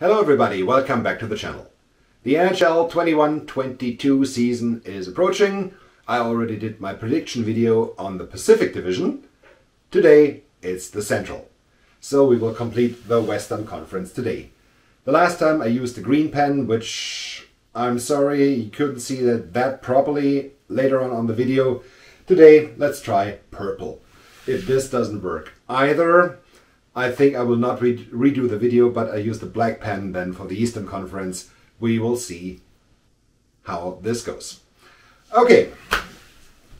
Hello everybody, welcome back to the channel. The NHL 21-22 season is approaching. I already did my prediction video on the Pacific Division. Today it's the Central. So we will complete the Western Conference today. The last time I used the green pen, which I'm sorry you couldn't see that properly later on the video. Today let's try purple. If this doesn't work either, I think I will not redo the video, but I use the black pen then for the Eastern Conference. We will see how this goes. Okay,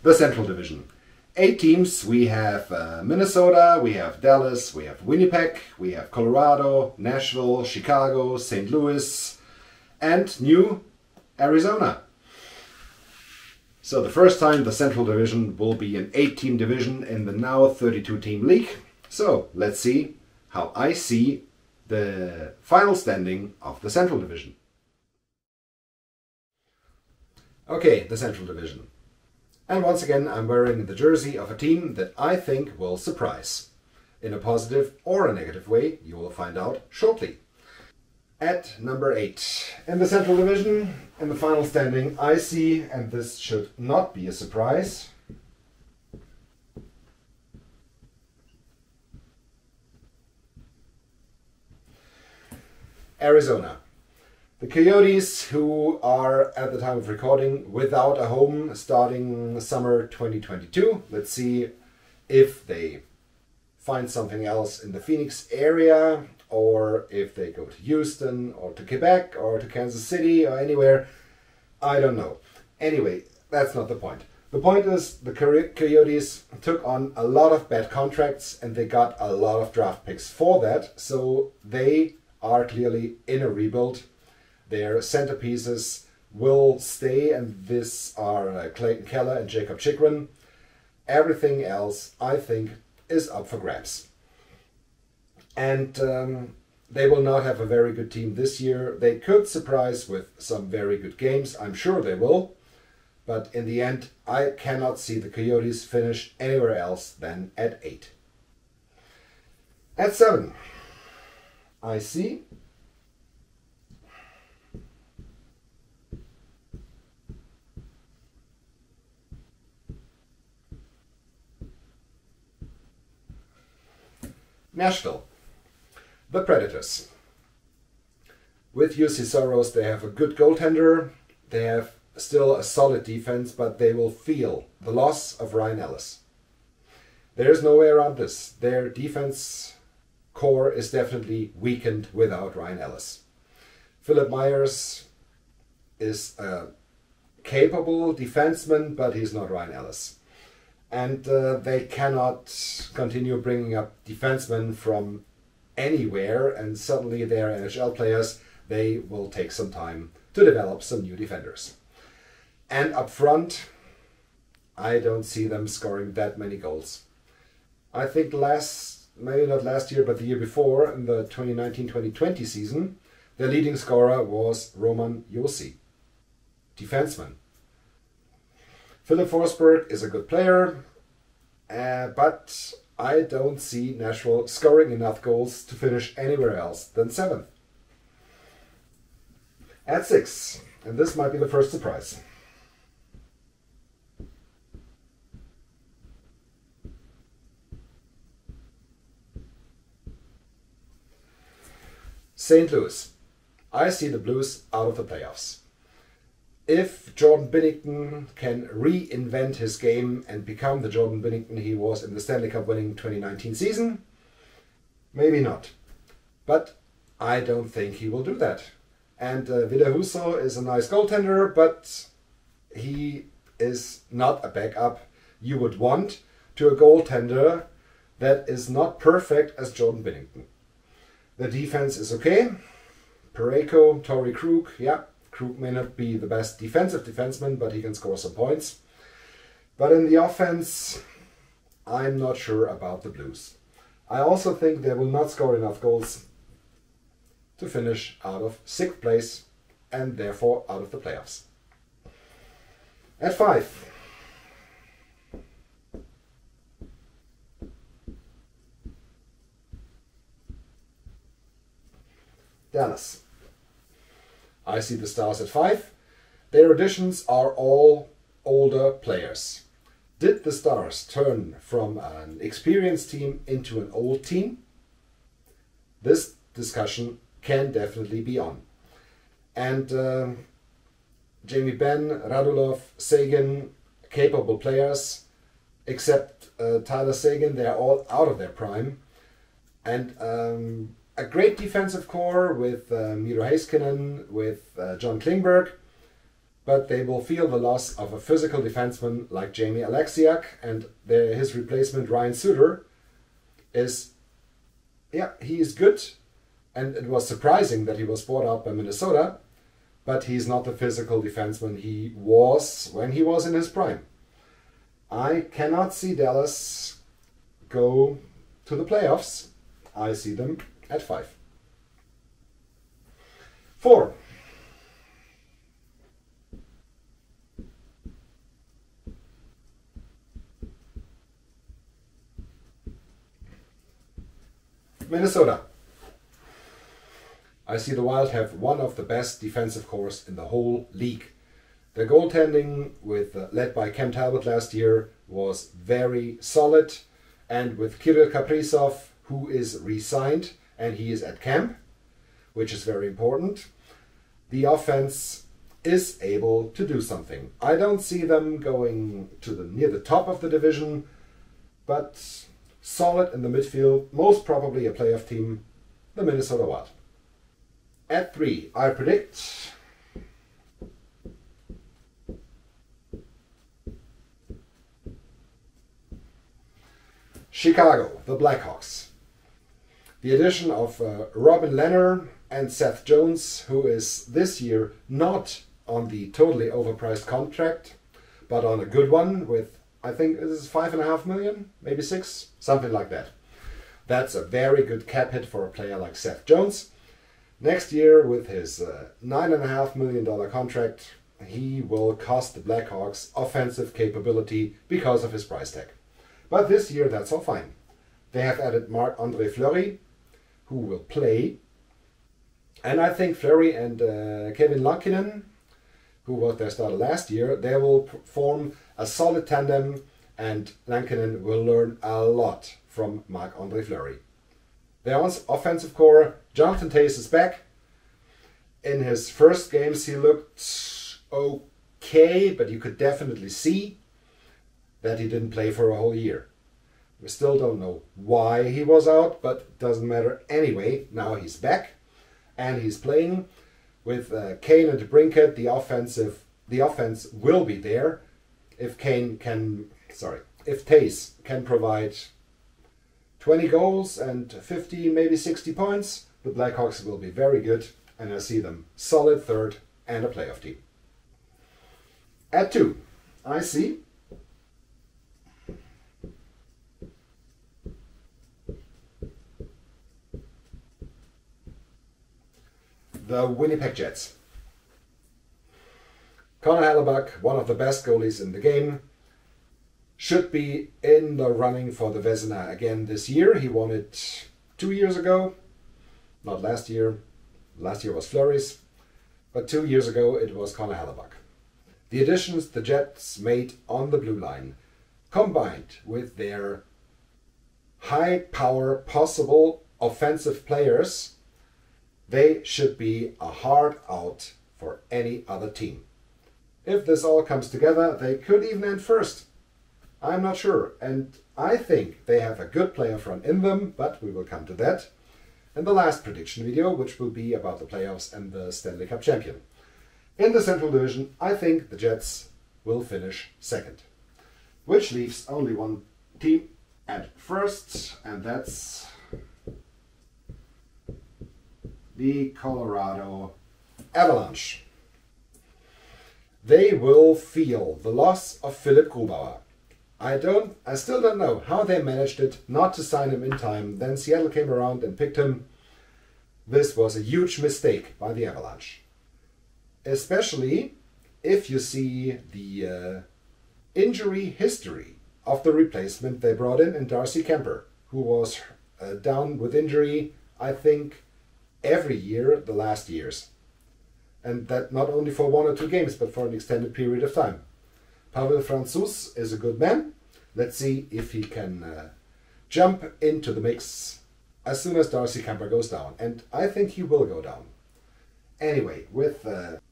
the Central Division. 8 teams. We have Minnesota, we have Dallas, we have Winnipeg, we have Colorado, Nashville, Chicago, St. Louis, and new Arizona. So the first time the Central Division will be an 8-team division in the now 32-team league. So let's see how I see the final standing of the Central Division. Okay, the Central Division. And once again, I'm wearing the jersey of a team that I think will surprise. In a positive or a negative way, you will find out shortly. At number 8 in the Central Division, in the final standing, I see, and this should not be a surprise, Arizona. The Coyotes, who are at the time of recording without a home starting summer 2022. Let's see if they find something else in the Phoenix area, or if they go to Houston or to Quebec or to Kansas City or anywhere. I don't know. Anyway, that's not the point. The point is the Coyotes took on a lot of bad contracts and they got a lot of draft picks for that. So they are clearly in a rebuild. Their centerpieces will stay, and this are Clayton Keller and Jacob Chikrin. Everything else, I think, is up for grabs. And they will not have a very good team this year. They could surprise with some very good games. I'm sure they will. But in the end, I cannot see the Coyotes finish anywhere else than at 8. At 7. I see Nashville, the Predators. With UC Soros, they have a good goaltender. They have still a solid defense, but they will feel the loss of Ryan Ellis. There is no way around this. Their defense core is definitely weakened without Ryan Ellis. Philip Myers is a capable defenseman, but he's not Ryan Ellis. And they cannot continue bringing up defensemen from anywhere, and suddenly they're NHL players. They will take some time to develop some new defenders. And up front, I don't see them scoring that many goals. I think maybe not last year, but the year before, in the 2019-2020 season, their leading scorer was Roman Josi, defenseman. Philip Forsberg is a good player, but I don't see Nashville scoring enough goals to finish anywhere else than 7th. At 6, and this might be the first surprise. St. Louis. I see the Blues out of the playoffs. If Jordan Binnington can reinvent his game and become the Jordan Binnington he was in the Stanley Cup winning 2019 season, maybe not. But I don't think he will do that. And Ville Husso is a nice goaltender, but he is not a backup you would want to a goaltender that is not perfect as Jordan Binnington. The defense is okay. Parayko, Torrey Krug, yeah. Krug may not be the best defensive defenseman, but he can score some points. But in the offense, I'm not sure about the Blues. I also think they will not score enough goals to finish out of 6th place and therefore out of the playoffs. At 5. Dallas. I see the Stars at 5. Their additions are all older players. Did the Stars turn from an experienced team into an old team? This discussion can definitely be on. And Jamie Benn, Radulov, Sagan, capable players, except Tyler Sagan, they're all out of their prime. And a great defensive core with Miro Heiskanen, with John Klingberg, but they will feel the loss of a physical defenseman like Jamie Alexiak, and his replacement Ryan Suter is, yeah, he is good, and it was surprising that he was bought out by Minnesota, but he's not the physical defenseman he was when he was in his prime. I cannot see Dallas go to the playoffs. I see them at 5. 4. Minnesota. I see the Wild have one of the best defensive cores in the whole league. The goaltending, led by Cam Talbot last year, was very solid, and with Kirill Kaprizov, who is re-signed, and he is at camp, which is very important, the offense is able to do something. I don't see them going to near the top of the division, but solid in the midfield, most probably a playoff team, the Minnesota Wild. At 3, I predict Chicago, the Blackhawks. The addition of Robin Lehner and Seth Jones, who is this year not on the totally overpriced contract, but on a good one with, I think this is $5.5 million, maybe 6, something like that. That's a very good cap hit for a player like Seth Jones. Next year, with his $9.5 million contract, he will cost the Blackhawks offensive capability because of his price tag. But this year, that's all fine. They have added Marc-Andre Fleury, who will play. And I think Fleury and Kevin Lankinen, who was their starter last year, they will form a solid tandem, and Lankinen will learn a lot from Marc-Andre Fleury. Their offensive core, Jonathan Toews is back. In his first games he looked okay, but you could definitely see that he didn't play for a whole year. We still don't know why he was out, but it doesn't matter anyway. Now he's back, and he's playing with Kane and Brinkett. The offense will be there if Toews can provide 20 goals and 50, maybe 60 points. The Blackhawks will be very good, and I see them solid third and a playoff team. At 2, I see the Winnipeg Jets. Connor Hellebuck, one of the best goalies in the game, should be in the running for the Vezina again this year. He won it 2 years ago. Not last year. Last year was Fleury's. But 2 years ago it was Connor Hellebuck. The additions the Jets made on the blue line, combined with their high power possible offensive players, they should be a hard out for any other team. If this all comes together, they could even end first. I'm not sure, and I think they have a good player front in them, but we will come to that in the last prediction video, which will be about the playoffs and the Stanley Cup Champion. In the Central Division, I think the Jets will finish second, which leaves only one team at first, and that's the Colorado Avalanche. They will feel the loss of Philipp Grubauer. I still don't know how they managed it not to sign him in time. Then Seattle came around and picked him. This was a huge mistake by the Avalanche. Especially if you see the injury history of the replacement they brought in Darcy Kemper, who was down with injury, I think, every year the last years. And that not only for 1 or 2 games, but for an extended period of time. Pavel Francouz is a good man. Let's see if he can jump into the mix as soon as Darcy Kemper goes down. And I think he will go down. Anyway, with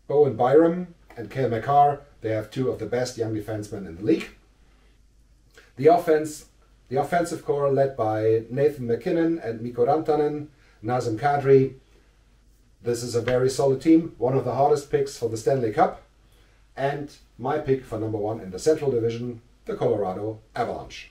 Bowen Byram and Cale Makar, they have 2 of the best young defensemen in the league. The offensive core led by Nathan McKinnon and Mikko Rantanen, Nazem Kadri. This is a very solid team, one of the hardest picks for the Stanley Cup, and my pick for number 1 in the Central Division, the Colorado Avalanche.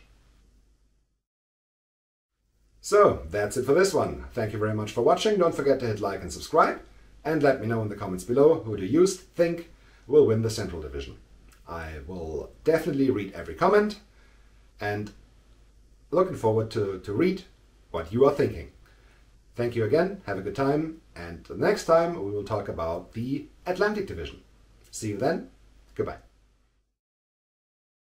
So, that's it for this one. Thank you very much for watching. Don't forget to hit like and subscribe, and let me know in the comments below who do you think will win the Central Division. I will definitely read every comment, and looking forward to read what you are thinking. Thank you again, have a good time, and the next time we will talk about the Atlantic Division. See you then, goodbye.